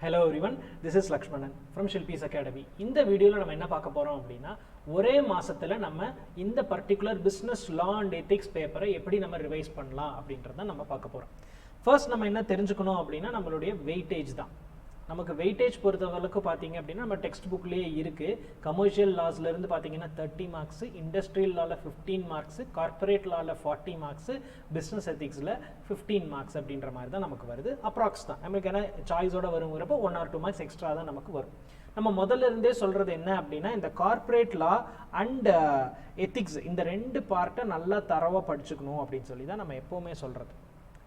Hello everyone, this is Lakshmanan from Shilpis Academy. In this video, we will talk about ஒரே மாசத்துல நம்ம இந்த particular business law and ethics பேப்பரை எப்படி நம்ம ரிவைஸ் பண்ணலாம் அப்படின்றத நம்ம பார்க்க போறோம். ஃபர்ஸ்ட் நம்ம என்ன தெரிஞ்சுக்கணும் அப்படினா நம்மளுடைய வெயிட்டேஜ் தான். நமக்கு வெயிட்டேஜ் பொறுத்தவரைக்கும் பாத்தீங்க அப்படினா நம்ம டெக்ஸ்ட் புக்லயே இருக்கு. கமர்ஷியல் லாஸ்ல இருந்து பாத்தீங்கன்னா 30 மார்க்ஸ், இண்டஸ்ட்ரியல் லால 15 மார்க்ஸ், கார்ப்பரேட் லால 40 மார்க்ஸ், பிசினஸ் எதிக்ஸ்ல 15 மார்க்ஸ் அப்படின்ற மாதிரி தான் நமக்கு வருது. அப்ராக்ஸ் தான். நமக்கு என்ன சாய்ஸோட வரும்ங்கறப்ப 1 or 2 மார்க்ஸ் எக்ஸ்ட்ரா தான் நமக்கு வரும். நம்ம முதல்ல இருந்தே சொல்றது என்ன அப்படினா இந்த கார்ப்பரேட் லா அண்ட் எதிக்ஸ் இந்த ரெண்டு பார்ட்ட நல்லா தரவா படிச்சுக்கணும் அப்படினு சொல்லி தான் நம்ம எப்பவுமே சொல்றது.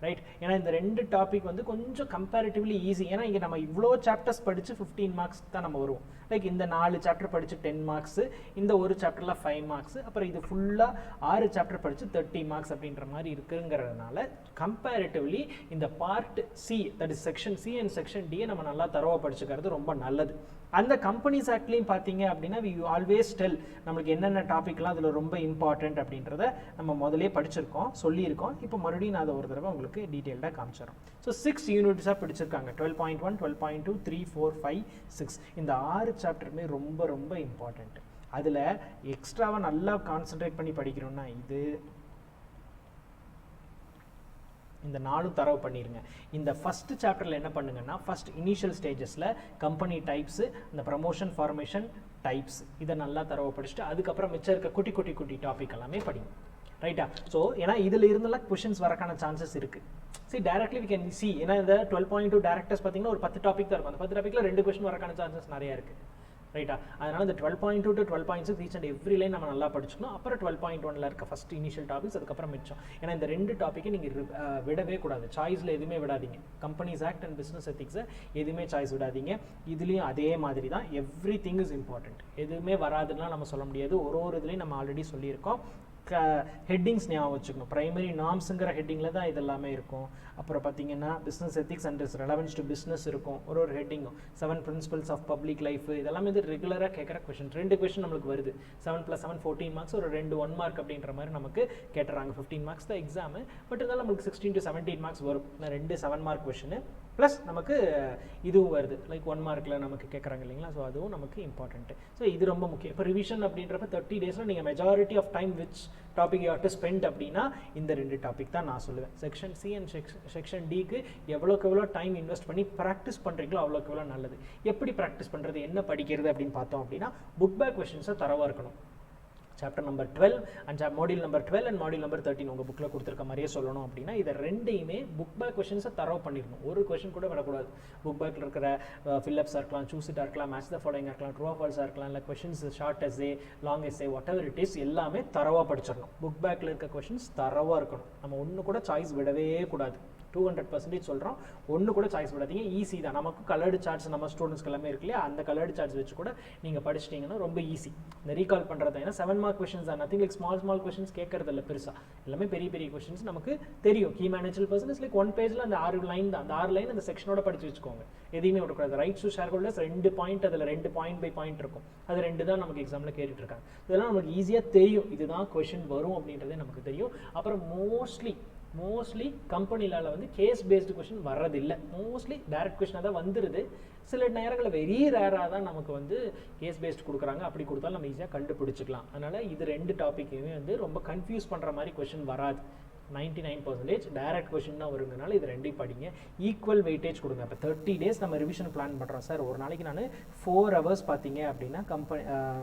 ரைட், ஏன்னா இந்த ரெண்டு டாபிக் வந்து கொஞ்சம் கம்பேரிட்டிவ்லி ஈஸி. ஏன்னா இங்கே நம்ம இவ்வளோ சாப்டர்ஸ் படித்து 15 மார்க்ஸ் தான் நம்ம வருவோம். லைக் இந்த 4 சாப்டர் படித்து 10 மார்க்ஸ், இந்த ஒரு சாப்டரில் 5 மார்க்ஸ், அப்புறம் இது ஃபுல்லாக 6 சாப்டர் படித்து 30 மார்க்ஸ் அப்படின்ற மாதிரி இருக்குங்கிறதுனால கம்பேரிட்டிவ்லி இந்த part C, that is section C and section டியை நம்ம நல்லா தரவாக படிச்சுக்கிறது ரொம்ப நல்லது. அந்த கம்பெனிஸ் ஆக்ட்லையும் பார்த்தீங்க அப்படின்னா வி ஆல்வேஸ் டெல் நம்மளுக்கு என்னென்ன டாபிக்லாம் அதில் ரொம்ப இம்பார்ட்டன்ட் அப்படின்றத நம்ம முதலே படிச்சிருக்கோம், சொல்லியிருக்கோம். இப்போ மறுபடியும் நான் அதை ஒரு தடவை உங்களுக்கு டீட்டெயில்டாக காமிச்சிடறோம். ஸோ 6 யூனிட்ஸாக பிடிச்சிருக்காங்க. 12.1, 12.2, 3, 4, 5, 6 இந்த 6 சாப்டருமே ரொம்ப ரொம்ப இம்பார்ட்டன்ட். அதில் எக்ஸ்ட்ராவாக நல்லா கான்சென்ட்ரேட் பண்ணி படிக்கணும்னா இந்த 4 தரவு பண்ணிருங்க. இந்த ஃபர்ஸ்ட் சாப்டர்ல என்ன பண்ணுங்கன்னா ஃபர்ஸ்ட் இனிஷியல் ஸ்டேஜஸ்ல கம்பெனி டைப்ஸ், இந்த ப்ரமோஷன் ஃபார்மேஷன் டைப்ஸ் இதை நல்லா தரவு படிச்சுட்டு அதுக்கப்புறம் மிச்சம் இருக்க குட்டி டாபிக் எல்லாமே படிங்க. ரைட்டா? ஸோ ஏன்னா இதுல இருந்தெல்லாம் கொஷின்ஸ் வரக்கான சான்சஸ் இருக்கு. Directly we can see. ஏன்னா இந்த 12.2 டேரக்டர்ஸ் பார்த்தீங்கன்னா ஒரு 10 டாபிக் தான் இருக்கும். அந்த 10 டாபிக்ல 2 கொஸ்டின் வரக்கான சான்சஸ் நிறைய இருக்கு. ரைட்டா? அதனால இந்த 12.2 to 12.6 each and every line நம்ம நல்லா படிச்சுக்கணும். அப்புறம் 12.1ல இருக்க ஃபர்ஸ்ட் இனிஷியல் டாபிக்ஸ், அதுக்கப்புறம் மிச்சம். ஏன்னா இந்த 2 டாப்பிக்கை நீங்கள் விடவே கூடாது. சாய்ஸில் எதுவுமே விடாதீங்க. கம்பெனிஸ் ஆக்ட் அண்ட் பிஸ்னஸ் எத்திக்ஸை எதுவுமே சாய்ஸ் விடாதீங்க. இதுலேயும் அதே மாதிரி தான். Every thing is important. எதுவுமே வராதுன்னா நம்ம சொல்ல முடியாது. ஒரு இதுலேயும் நம்ம ஆல்ரெடி சொல்லியிருக்கோம். ஹெட்டிங்ஸ் ஞாபகம் வச்சுக்கணும். பிரைமரி நார்ம்ஸுங்கிற ஹெட்டிங்கில் தான் இது எல்லாமே இருக்கும். அப்புறம் பார்த்தீங்கன்னா business ethics and it's relevance to business இருக்கும். ஒரு ஹெட்டிங்கும் 7 பிரின்சிபல்ஸ் ஆஃப் பப்ளிக் லைஃப் இதெல்லாமே இது ரெகுலராக கேட்குற கொஷின். 2 கொஷின் நம்மளுக்கு வருது. 7 + 7 14 மார்க்ஸ், ஒரு 2 1 மார்க் அப்படின்ற மாதிரி நமக்கு கேட்டுறாங்க. 15 மார்க்ஸ் தான் எக்ஸாமு. பட் இருந்தாலும் நமக்கு 16 to 17 மார்க்ஸ் வரும். 2 7 மார்க் கொஷின் ப்ளஸ் நமக்கு இதுவும் வருது. லைக் 1 மார்க்கில் நமக்கு கேட்குறாங்க இல்லைங்களா? ஸோ அதுவும் நமக்கு இம்பார்ட்டன்ட்டு. ஸோ இது ரொம்ப முக்கியம். இப்போ ரிவிஷன் அப்படின்றப்ப 30 டேஸில் நீங்கள் majority of time which topic you have to spend அப்படின்னா இந்த 2 டாபிக் தான் நான் சொல்லுவேன். செக்ஷன் சி அண்ட் செக்ஷன் டிக்கு எவ்வளோக்கு எவ்வளோ டைம் இன்வெஸ்ட் பண்ணி ப்ராக்டிஸ் பண்ணுறீங்களோ அவ்வளோக்கு எவ்வளோ நல்லது. எப்படி ப்ராக்டிஸ் பண்ணுறது, என்ன படிக்கிறது அப்படின்னு பார்த்தோம் அப்படின்னா புக் பேக் கொஷின்ஸை தரவாக இருக்கணும். Chapter number 12 and module number 12 and module number 13 உங்கள் புக்கில் கொடுத்துருக்க மாதிரியே சொல்லணும் அப்படின்னா இதை ரெண்டையுமே புக் பேக் கொஷின்ஸை தரவு பண்ணிடணும். ஒரு கொஷின் கூட விடக்கூடாது. புக் பேக்கில் இருக்கிற ஃபில்லப்ஸாக இருக்கலாம், சூஸ் இட்டாக இருக்கலாம், மேட்ச் த ஃபாலோயிங்காக இருக்கலாம், ட்ரூ ஆர் ஃபால்ஸாக இருக்கலாம், இல்லை questions short essay, long essay, what ever it is எல்லாமே தரவாக படிச்சிடணும். புக் பேக்கில் இருக்க கொஷின்ஸ் தரவாக இருக்கணும். நம்ம ஒன்று கூட சாய்ஸ் விடவே கூடாது. 200% சொல்கிறோம். ஒன்று கூட சாய்ஸ் விடாதீங்க. ஈஸி தான். நமக்கு கலர்டு சார்ட்ஸ் நம்ம ஸ்டூடெண்ட்ஸ்க்கு எல்லாமே இருக்கு இல்லையா? அந்த கலர்டு சார்ட்ஸ் வச்சு கூட நீங்கள் படிச்சிட்டிங்கன்னா ரொம்ப ஈஸி. இந்த ரீகால் பண்ணுறது ஏன்னா 7 மார்க் கொஷின்ஸ் தான். நத்திங் லைக் ஸ்மால் கொஷின்ஸ் கேட்கறது இல்லை பெருசாக. எல்லாமே பெரிய கொஷின்ஸ் நமக்கு தெரியும். கீ மேனேஜல் பர்சன் லைக் 1 பேஜில் அந்த 6 லைன் தான். அந்த 6 லைன் அந்த செக்ஷனோட படிச்சு வச்சுக்கோங்க. எதையுமே விடக்கூடாது. Rights to shareholders 2 point, அதில் 2 பாயிண்ட் பை பாயிண்ட் இருக்கும். அது 2 தான் நமக்கு எக்ஸாமில் கேட்டுட்டு இருக்காங்க. இதெல்லாம் நமக்கு ஈஸியாக தெரியும். இதுதான் கொஷின் வரும் அப்படின்றதே நமக்கு தெரியும். அப்புறம் மோஸ்ட்லி கம்பெனிலால வந்து கேஸ் பேஸ்டு கொஷின் வர்றதில்லை. மோஸ்ட்லி டைரக்ட் கொஷினாக தான் வந்துடுது. சில நேரங்களில் வெரி ரேராக தான் நமக்கு வந்து கேஸ் பேஸ்டு கொடுக்குறாங்க. அப்படி கொடுத்தாலும் நம்ம ஈஸியாக கண்டுபிடிச்சிக்கலாம். அதனால் இது 2 டாப்பிக்குமே வந்து ரொம்ப கன்ஃபியூஸ் பண்ணுற மாதிரி கொஷின் வராது. 99% டைரக்ட் கொஷின் தான் வருங்கனால இது 2 படிங்க. ஈக்குவல் வெயிட்டேஜ் கொடுங்க. இப்போ 30 டேஸ் நம்ம ரிவிஷன் பிளான் பண்ணுறோம் சார். ஒரு நாளைக்கு நான் 4 hours பார்த்தீங்க அப்படின்னா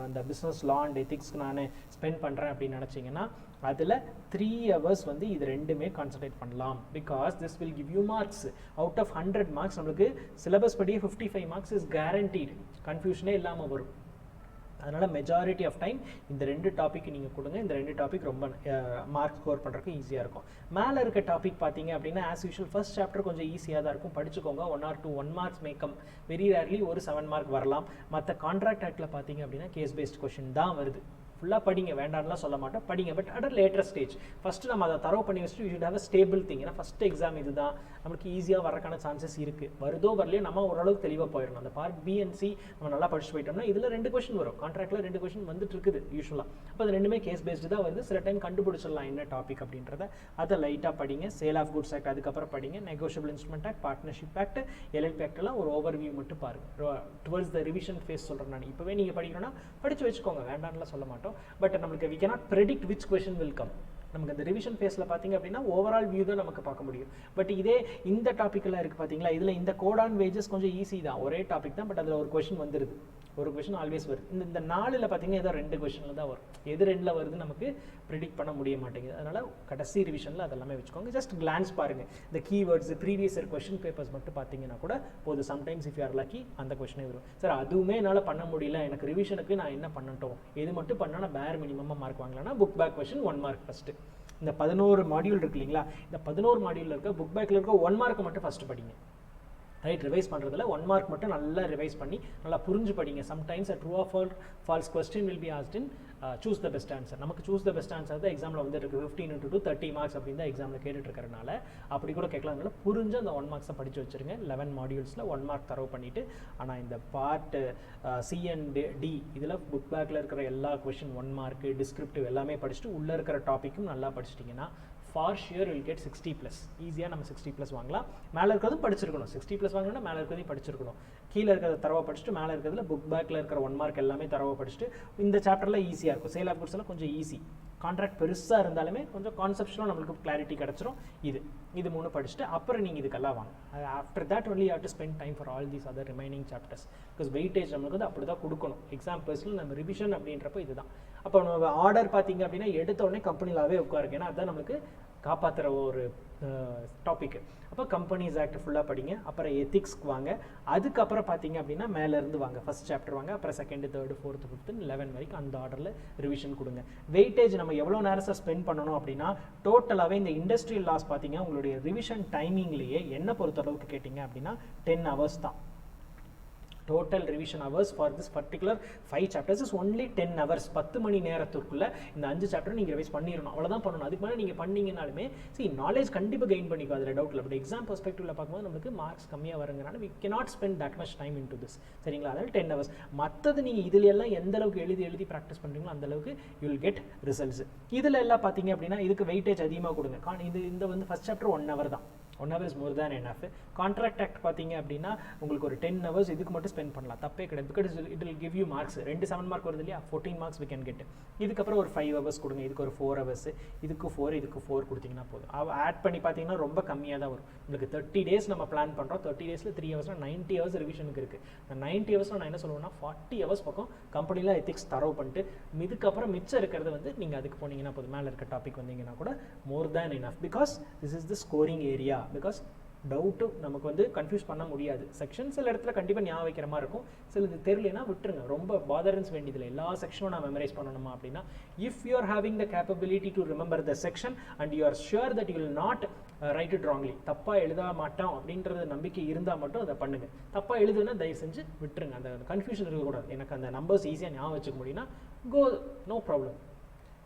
அந்த பிஸ்னஸ் லா அண்ட் எத்திக்ஸ்க்கு நான் ஸ்பெண்ட் பண்ணுறேன் அப்படின்னு நினச்சிங்கன்னா அதில் 3 hours வந்து இது 2மே கான்சன்ட்ரேட் பண்ணலாம். Because this will give you marks. Out of 100 marks நம்மளுக்கு சிலபஸ் படியே 55 மார்க்ஸ் இஸ் கேரண்டீடு. கன்ஃபியூஷனே இல்லாமல் வரும். அதனால் மெஜாரிட்டி ஆஃப் டைம் இந்த 2 டாபிக் நீங்கள் கொடுங்க. இந்த 2 டாபிக் ரொம்ப மார்க் ஸ்கோர் பண்ணுறதுக்கு ஈஸியாக இருக்கும். மேலே இருக்க டாபிக் பார்த்தீங்க அப்படின்னா ஆஸ் யூஷுவல் ஃபர்ஸ்ட் சாப்டர் கொஞ்சம் ஈஸியாக தான் இருக்கும். படிச்சுக்கோங்க. 1 or 2 1 மார்க்ஸ் மேக்கம். வெரி ரேர்லி ஒரு 7 மார்க் வரலாம். மற்ற கான்ட்ராக்ட் ஆக்டில் பார்த்தீங்க அப்படின்னா கேஸ் பேஸ்ட் கொஷின் தான் வருது. ஃபுல்லாக படிங்க, வேண்டாம்லாம் சொல்ல மாட்டோம், படிங்க. But at later stage first நம்ம அதை தரவு பண்ணி வச்சுட்டு you should have a stable thing. ஏன்னா ஃபஸ்ட் எக்ஸாம் இதுதான். நமக்கு ஈஸியாக வரக்கான சான்சஸ் இருக்குது. வருதோ வரலையோ நம்ம ஓரளவுக்கு தெளிவாக போயிடணும். அந்த பார்ட் பி அண்ட் சி நம்ம நல்லா படிச்சு போயிட்டோம்னா இதில் 2 கொஸ்டின் வரும். கான்ட்ராக்டில் 2 கொஸ்டின் வந்துட்டு இருக்குது யூஸ்வலாக. அப்போ அது ரெண்டுமே கேஸ் பேஸ்டு தான் வருது. சில டைம் கண்டுபிடிச்சிடலாம் என்ன டாபிக் அப்படின்றத. அதை லைட்டாக படிங்க. சேல் ஆஃப் குட்ஸ் ஆக்ட் அதுக்கப்புறம் படிங்க. Negotiable instrument act, partnership act, LLP ஆக்ட்லாம் ஒரு ஓவர்வியூ மட்டும் பாருங்க. டுவர்ட்ஸ் த ரிவிஷன் ஃபேஸ் சொல்கிறேன் நான். இப்போவே நீங்கள் படிக்கணும்னா படித்து வச்சுக்கோங்க, வேண்டாம்லாம் சொல்ல மாட்டோம். பட் நம்மளுக்கு we cannot predict which question will come. நமக்கு அந்த ரிவிஷன் ஃபேஸில் பார்த்தீங்க அப்படின்னா ஓவரால் வியூ தான் நமக்கு பார்க்க முடியும். பட் இதே இந்த டாப்பிக்கெல்லாம் இருக்குது பார்த்தீங்களா, இதில் இந்த கோட் ஆன் வேஜஸ் கொஞ்சம் ஈஸி தான், ஒரே டாபிக் தான். பட் அதில் ஒரு கொஷின் வந்துடுது, ஒரு கொஷின் ஆல்வேஸ் வருது. இந்த 4ல் பார்த்தீங்கன்னா ஏதோ 2 கொஷனில் தான் வரும். எது 2ல் வருது நமக்கு ப்ரிடிக்ட் பண்ண முடிய மாட்டேங்குது. அதனால் கடைசி ரிவிஷனில் அதெல்லாமே வச்சுக்கோங்க. ஜஸ்ட் கிளான்ஸ் பாருங்கள். இந்த keywords previous year question papers மட்டும் பார்த்தீங்கன்னா கூட போதும். Sometimes if you are lucky அந்த கொஷனே வரும். சார் அதுவுமே என்னால் பண்ண முடியல, எனக்கு ரிவிஷனுக்கு நான் என்ன பண்ணட்டும், எது மட்டும் பண்ணால் நான் பேர் மினிமமாக மார்க் வாங்கலாம்னா book back question 1 mark first. இந்த 11 மாடியூல் இருக்கு இல்லைங்களா, இந்த 11 மாடியூலில் இருக்க புக் பேக்கில் இருக்க 1 மார்க் மட்டும் ஃபஸ்ட்டு படிங்க. ரைட், ரிவைஸ் பண்ணுறதுல 1 மார்க் மட்டும் நல்லா ரிவைஸ் பண்ணி நல்லா புரிஞ்சு படிங்க. Sometimes true of false question will be asked in choose the best answer. நமக்கு சூஸ் த பெஸ்ட் ஆன்சர் தான் எக்ஸாமில் வந்து இருக்குது. 15 into 2 30 மார்க்ஸ் அப்படின்னு தான் எக்ஸாமில் கேட்டுட்டு இருக்கிறனால அப்படி கூட கேட்கலாம். அதனால புரிஞ்சு அந்த 1 மார்க்ஸை படித்து வச்சுருங்க. 11 மாடியூல்ஸில் 1 மார்க் தரவு பண்ணிவிட்டு, ஆனால் இந்த பார்ட் சி அண்ட் டி இதில் புக் பேக்கில் இருக்கிற எல்லா கொஷின் 1 மார்க்கு டிஸ்கிரிப்டிவ் எல்லாமே படிச்சுட்டு உள்ளே இருக்கிற டாப்பிக்கும் நல்லா படிச்சிட்டிங்கன்னா ஃபார் ஷியர் வில் கெட் 60+. ஈஸியாக நம்ம 60+ வாங்கலாம். மேலே இருக்கிறதும் படிச்சிருக்கணும். 60+ வாங்கணும்னா மேலே இருக்கிறதையும் படிச்சிருக்கணும். கீழே இருக்கிறத தரவை படிச்சுட்டு மேலே இருக்கிறதுல புக் பேக்கில் இருக்கிற 1 மார்க் எல்லாமே தரவை படிச்சுட்டு இந்த சாப்டரில் ஈஸியாக இருக்கும். சேல் ஆஃப் குட்ஸ் எல்லாம் கொஞ்சம் ஈஸி. கான்ட்ராக்ட் பெருசாக இருந்தாலுமே கொஞ்சம் கான்செப்ட்ஸ்லாம் நம்மளுக்கு கிளாரிட்டி கிடச்சிரும். இது 3 படிச்சுட்டு அப்புறம் நீங்கள் இதுக்கெல்லாம் வாங்க. After that only you have to spend time for all these other remaining chapters. Because weightage நம்மளுக்கு வந்து அப்படி தான் கொடுக்கணும். எக்ஸாம் பர்சனல் நம்ம ரிவிஷன் அப்படின்றப்போ இதுதான். அப்போ நம்ம ஆர்டர் பார்த்தீங்க அப்படின்னா எடுத்த உடனே கம்பெனிலாவே உட்காருங்க. ஏன்னா அதுதான் நம்மளுக்கு காப்பாற்றுற ஒரு டாபிக். அப்போ கம்பெனிஸ் ஆக்ட் ஃபுல்லாக படிங்க. அப்புறம் எத்திக்ஸ்க்கு வாங்க. அதுக்கப்புறம் பார்த்தீங்க அப்படின்னா மேலேருந்து வாங்க. ஃபஸ்ட் சாப்டர் வாங்க, அப்புறம் 2nd 3rd 4th 5th 11 வரைக்கும் அந்த ஆர்டரில் ரிவிஷன் கொடுங்க. வெயிட்டேஜ் நம்ம எவ்வளோ நேரத்தை ஸ்பெண்ட் பண்ணணும் அப்படின்னா டோட்டலாகவே இந்த இண்டஸ்ட்ரியல் லாஸ் பார்த்தீங்க உங்களுடைய ரிவிஷன் டைமிங்லேயே என்ன பொறுத்தளவுக்கு கேட்டிங்க அப்படின்னா 10 hours தான். total revision hours for this particular 5 chapters is only 10 hours. 10 மணி நேரத்துக்குள்ள இந்த 5 சாப்டர் நீங்க ரிவைஸ் பண்ணிரணும். அவ்வளவுதான் பண்ணணும். அதுக்கு மேல நீங்க பண்ணீங்கனாலுமே நாலேஜ் கண்டிப்பா கெயின் பண்ணிக்கோ, அதுல டவுட் இல்ல. பட் எக்ஸாம் பெர்ஸ்பெக்டிவ்ல பார்க்கும்போது நமக்கு மார்க்ஸ் கம்மியா வருங்கனால we cannot spend that much time into this. சரிங்களா? அதாவது 10 hours. மத்தது நீங்க இதுல எல்லாம் எந்த அளவுக்கு எழுதி பிராக்டிஸ் பண்றீங்களோ அந்த அளவுக்கு you will get results. இதுல எல்லாம் பாத்தீங்க அப்படின்னா இதுக்கு வெயிட்டேஜ் அதிகமா கொடுங்க. இந்த வந்து ஃபர்ஸ்ட் சாப்டர் 1 hour தான். 1 hour is more than enough. Contract act பார்த்தீங்க அப்படின்னா உங்களுக்கு ஒரு 10 hours இதுக்கு மட்டும் ஸ்பெண்ட் பண்ணலாம், தப்பே கிடையாது. Because it will give you marks. 2 7 mark வருது இல்லையா, 14 மார்க்ஸ் we can get. இதுக்கப்புறம் ஒரு 5 hours கொடுங்க, இதுக்கு ஒரு 4 hours, இதுக்கு 4 இதுக்கு 4 கொடுத்தீங்கன்னா போதும். ஆட் பண்ணி பார்த்தீங்கன்னா ரொம்ப கம்மியாக தான் வரும். உங்களுக்கு 30 days நம்ம பிளான் பண்ணுறோம். 30 daysல 3 hours 90 hours ரிவிஷனுக்கு இருக்குது. அந்த 90 hours நான் என்ன சொல்லுவேன்னா 40 hours பக்கம் கம்பெனியில் எத்திக்ஸ் தரவு பண்ணிட்டு இதுக்கப்புறம் மிச்சம் இருக்கிறது வந்து நீங்கள் அதுக்கு போனீங்கன்னா போதும். மேலே இருக்க டாபிக் வந்தீங்கன்னா கூட more than enough. Because this is the scoring area. Because doubt நமக்கு வந்து கன்ஃபியூஸ் பண்ண முடியாது. செக்ஷன் சில இடத்துல கண்டிப்பாக ஞாபகம் வைக்கிற மாதிரி இருக்கும், சில இது தெரியலனா விட்டுருங்க. ரொம்ப பாதரன்ஸ் வேண்டியதில்லை. எல்லா செக்ஷனும் நான் மெமரைஸ் பண்ணணுமா அப்படின்னா if you are having the capability to remember the section and you are sure that you will not right it wrongly, தப்பாக எழுத மாட்டோம் அப்படின்றது நம்பிக்கை இருந்தால் மட்டும் அதை பண்ணுங்க. தப்பாக எழுதுனா தயவு செஞ்சு விட்டுருங்க. அந்த கன்ஃபியூஷன் இருக்கக்கூடாது. எனக்கு அந்த நம்பர்ஸ் ஈஸியாக ஞாபகம் வச்சுக்க முடியும்னா go, no problem,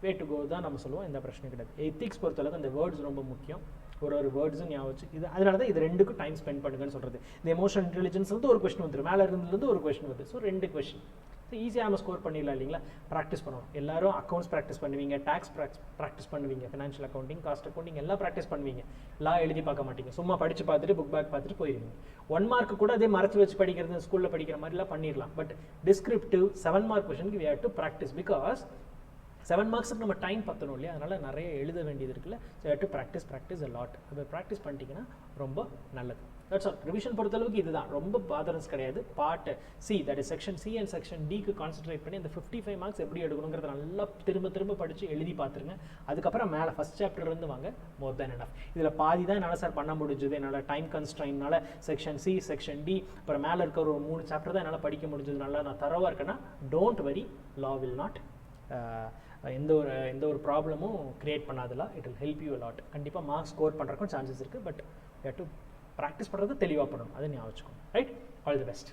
way to go தான் நம்ம சொல்லுவோம். எந்த பிரச்சனையும் கிடையாது. எத்திக்ஸ் பொறுத்தளவுக்கு அந்த வேர்ட்ஸ் ரொம்ப முக்கியம். ஒரு வேர்ட்ஸும் ஞாபகம் வச்சு இது அதனால தான் இது ரெண்டுக்கும் டைம் ஸ்பெண்ட் பண்ணுங்கன்னு சொல்கிறது. இந்த எமோஷனல் இன்டெலிஜென்ஸ் வந்து ஒரு கொஸ்டின் வந்துடும், மேலே இருந்ததுலேருந்து ஒரு கொஸ்டின் வருது. ஸோ 2 கொஸ்டின் ஈஸியாக நம்ம ஸ்கோர் பண்ணிடலாம் இல்லைங்களா? ப்ராக்டிஸ் பண்ணுவோம். எல்லாரும் அக்கௌண்ட்ஸ் ப்ராக்டிஸ் பண்ணுவீங்க, டேக்ஸ் ப்ராக்டிஸ் பண்ணுவீங்க, ஃபினான்ஷியல் அக்கௌண்டிங், காஸ்ட் அக்கௌண்டிங் எல்லாம் ப்ராக்டிஸ் பண்ணுவீங்க. லா எழுதி பார்க்க மாட்டீங்க, சும்மா படித்து பார்த்துட்டு புக் பேக் பார்த்துட்டு போயிருவீங்க. 1 மார்க்கு கூட அதே மறைச்சு வச்சு படிக்கிறது ஸ்கூலில் படிக்கிற மாதிரிலாம் பண்ணிடலாம். பட் டிஸ்கிரிப்டிவ் 7 மார்க் கொஸ்டினுக்கு we have to practice because 7 மார்க்ஸுக்கு நம்ம டைம் பற்றணும் இல்லையா? அதனால் நிறைய எழுத வேண்டியது இருக்குல்ல. So to practice a lot. அதை ப்ராக்டிஸ் பண்ணிட்டீங்கன்னா ரொம்ப நல்லது. That's all. ரிவிஷன் பொறுத்தளவுக்கு இதுதான், ரொம்ப பாதரன்ஸ் கிடையாது. Part C, that is section C and section டிக்கு கான்சன்ட்ரேட் பண்ணி அந்த 55 மார்க்ஸ் எப்படி எடுக்கணுங்கிறத நல்லா திரும்ப படித்து எழுதி பார்த்துருங்க. அதுக்கப்புறம் மேலே ஃபஸ்ட் சாப்டர்லேருந்து வாங்க, மோர் தேன் எனஃப். இதில் பாதி தான் என்னால் சார் பண்ண முடிஞ்சது, என்னால் டைம் கன்ஸ்ட்ரைன்னால செக்ஷன் சி செக்ஷன் டி அப்புறம் மேலே இருக்க ஒரு 3 சாப்டர் தான் என்னால் படிக்க முடிஞ்சது. நல்லா நான் தரவாக இருக்கேன்னா don't worry, law will not எந்த ஒரு ப்ராப்ளமும் கிரியேட் பண்ணாதலாம். It will help you a lot. கண்டிப்பாக மார்க்ஸ் ஸ்கோர் பண்ணுறக்கும் சான்சஸ் இருக்குது. But you have to practice பண்ணுறது தெளிவாக பண்ணணும். அதை ஞாபகம் வச்சுக்கோங்க. ரைட்? All the best.